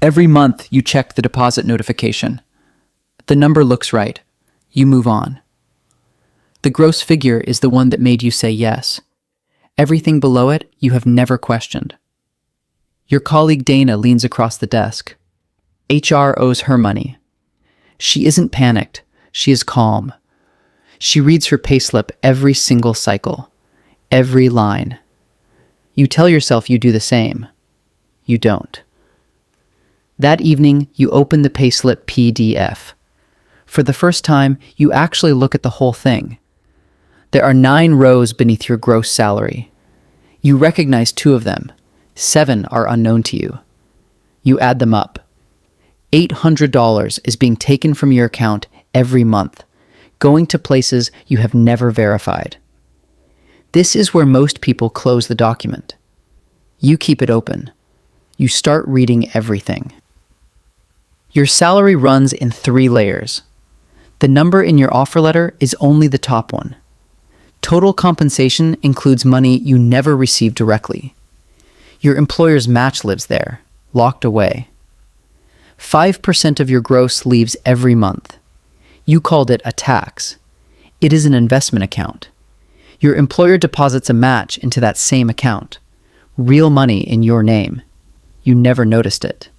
Every month, you check the deposit notification. The number looks right. You move on. The gross figure is the one that made you say yes. Everything below it, you have never questioned. Your colleague Dana leans across the desk. HR owes her money. She isn't panicked. She is calm. She reads her payslip every single cycle, every line. You tell yourself you do the same. You don't. That evening, you open the payslip PDF. For the first time, you actually look at the whole thing. There are 9 rows beneath your gross salary. You recognize 2 of them. 7 are unknown to you. You add them up. $800 is being taken from your account every month, going to places you have never verified. This is where most people close the document. You keep it open. You start reading everything. Your salary runs in 3 layers. The number in your offer letter is only the top one. Total compensation includes money you never received directly. Your employer's match lives there, locked away. 5% of your gross leaves every month. You called it a tax. It is an investment account. Your employer deposits a match into that same account. Real money in your name. You never noticed it.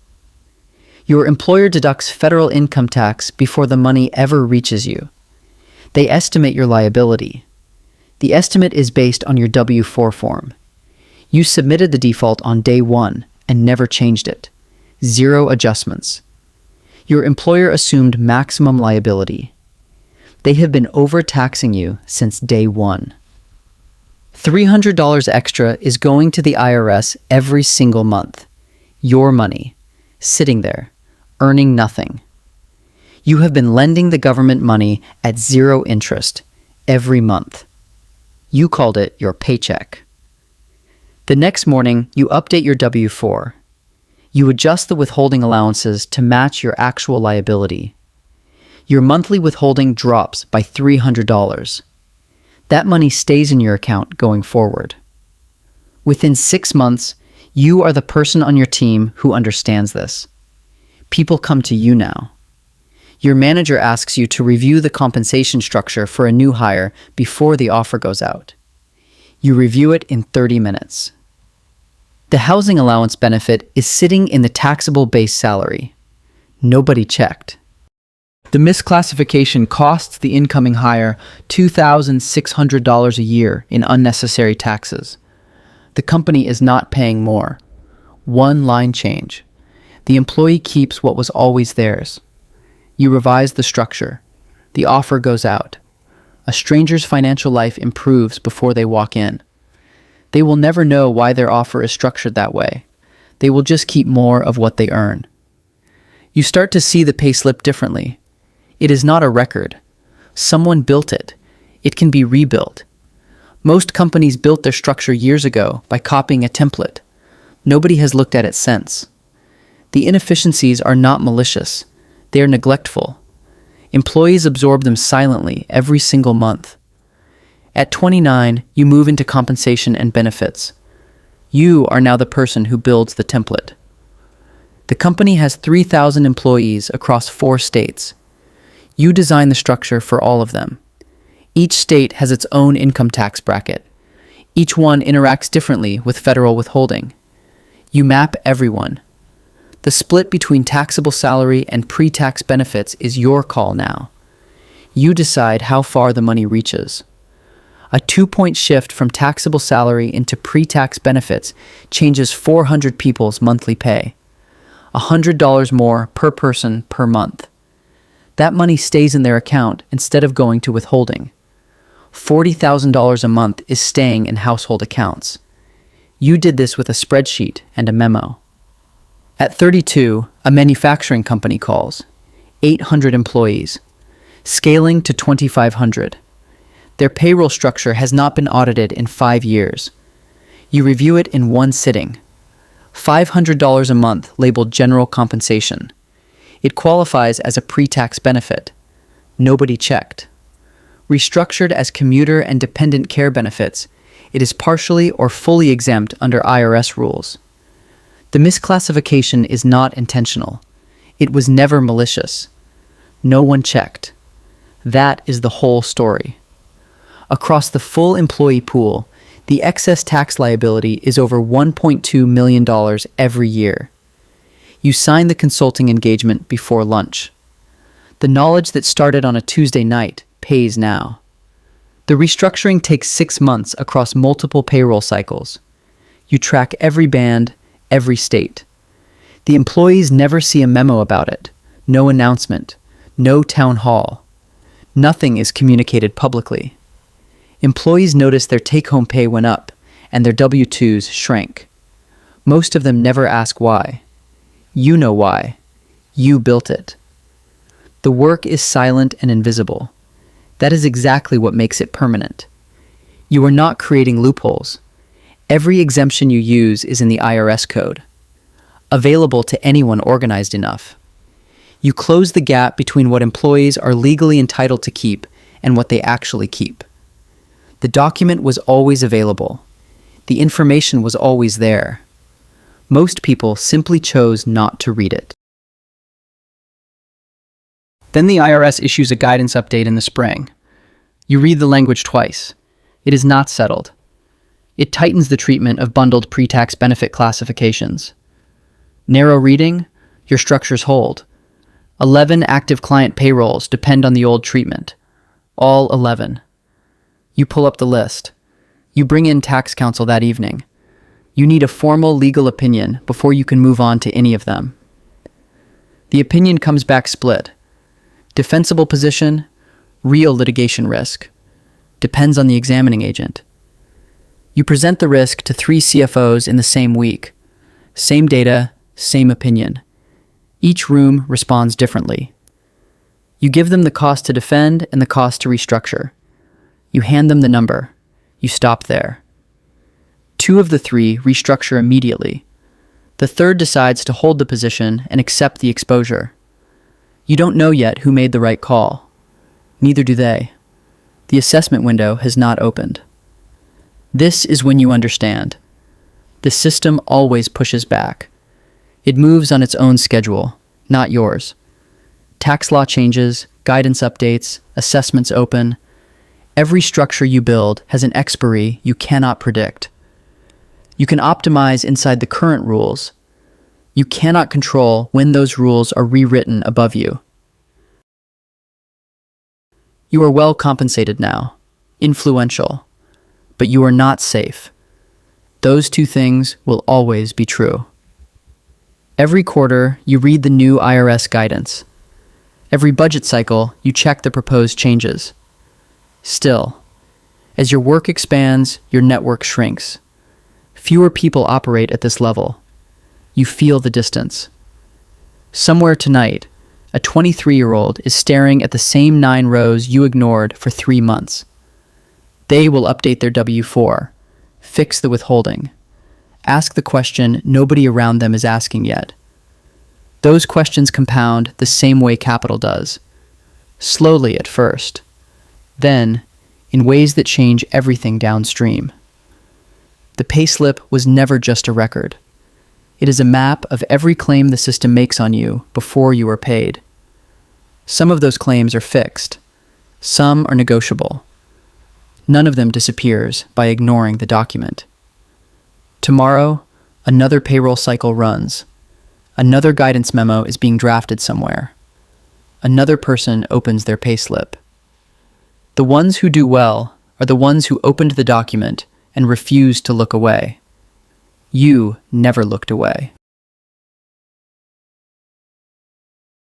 Your employer deducts federal income tax before the money ever reaches you. They estimate your liability. The estimate is based on your W-4 form. You submitted the default on day 1 and never changed it. 0 adjustments. Your employer assumed maximum liability. They have been overtaxing you since day 1. $300 extra is going to the IRS every single month. Your money, sitting there, earning nothing. You have been lending the government money at 0 interest every month. You called it your paycheck. The next morning, you update your W-4. You adjust the withholding allowances to match your actual liability. Your monthly withholding drops by $300. That money stays in your account going forward. Within 6 months, you are the person on your team who understands this. People come to you now. Your manager asks you to review the compensation structure for a new hire before the offer goes out. You review it in 30 minutes. The housing allowance benefit is sitting in the taxable base salary. Nobody checked. The misclassification costs the incoming hire $2,600 a year in unnecessary taxes. The company is not paying more. 1 line change. The employee keeps what was always theirs. You revise the structure. The offer goes out. A stranger's financial life improves before they walk in. They will never know why their offer is structured that way. They will just keep more of what they earn. You start to see the payslip differently. It is not a record. Someone built it. It can be rebuilt. Most companies built their structure years ago by copying a template. Nobody has looked at it since. The inefficiencies are not malicious. They are neglectful. Employees absorb them silently every single month. At 29, you move into compensation and benefits. You are now the person who builds the template. The company has 3,000 employees across 4 states. You design the structure for all of them. Each state has its own income tax bracket. Each one interacts differently with federal withholding. You map everyone. The split between taxable salary and pre-tax benefits is your call now. You decide how far the money reaches. A 2-point shift from taxable salary into pre-tax benefits changes 400 people's monthly pay. $100 more per person per month. That money stays in their account instead of going to withholding. $40,000 a month is staying in household accounts. You did this with a spreadsheet and a memo. At 32, a manufacturing company calls. 800 employees. Scaling to 2,500. Their payroll structure has not been audited in 5 years. You review it in 1 sitting. $500 a month labeled general compensation. It qualifies as a pre-tax benefit. Nobody checked. Restructured as commuter and dependent care benefits, it is partially or fully exempt under IRS rules. The misclassification is not intentional. It was never malicious. No one checked. That is the whole story. Across the full employee pool, the excess tax liability is over $1.2 million every year. You sign the consulting engagement before lunch. The knowledge that started on a Tuesday night pays now. The restructuring takes 6 months across multiple payroll cycles. You track every band, every state. The employees never see a memo about it, no announcement, no town hall. Nothing is communicated publicly. Employees notice their take-home pay went up and their W-2s shrank. Most of them never ask why. You know why. You built it. The work is silent and invisible. That is exactly what makes it permanent. You are not creating loopholes. Every exemption you use is in the IRS code, available to anyone organized enough. You close the gap between what employees are legally entitled to keep and what they actually keep. The document was always available. The information was always there. Most people simply chose not to read it. Then the IRS issues a guidance update in the spring. You read the language twice. It is not settled. It tightens the treatment of bundled pre-tax benefit classifications. Narrow reading, your structures hold. 11 active client payrolls depend on the old treatment. All 11. You pull up the list. You bring in tax counsel that evening. You need a formal legal opinion before you can move on to any of them. The opinion comes back split. Defensible position, real litigation risk. Depends on the examining agent. You present the risk to 3 CFOs in the same week. Same data, same opinion. Each room responds differently. You give them the cost to defend and the cost to restructure. You hand them the number. You stop there. 2 of the 3 restructure immediately. The third decides to hold the position and accept the exposure. You don't know yet who made the right call. Neither do they. The assessment window has not opened. This is when you understand. The system always pushes back. It moves on its own schedule, not yours. Tax law changes, guidance updates, assessments open. Every structure you build has an expiry you cannot predict. You can optimize inside the current rules. You cannot control when those rules are rewritten above you. You are well compensated now, influential, but you are not safe. Those 2 things will always be true. Every quarter, you read the new IRS guidance. Every budget cycle, you check the proposed changes. Still, as your work expands, your network shrinks. Fewer people operate at this level. You feel the distance. Somewhere tonight, a 23-year-old is staring at the same 9 rows you ignored for 3 months. They will update their W-4, fix the withholding, ask the question nobody around them is asking yet. Those questions compound the same way capital does. Slowly at first, then in ways that change everything downstream. The payslip was never just a record. It is a map of every claim the system makes on you before you are paid. Some of those claims are fixed. Some are negotiable. None of them disappears by ignoring the document. Tomorrow, another payroll cycle runs. Another guidance memo is being drafted somewhere. Another person opens their payslip. The ones who do well are the ones who opened the document and refused to look away. You never looked away.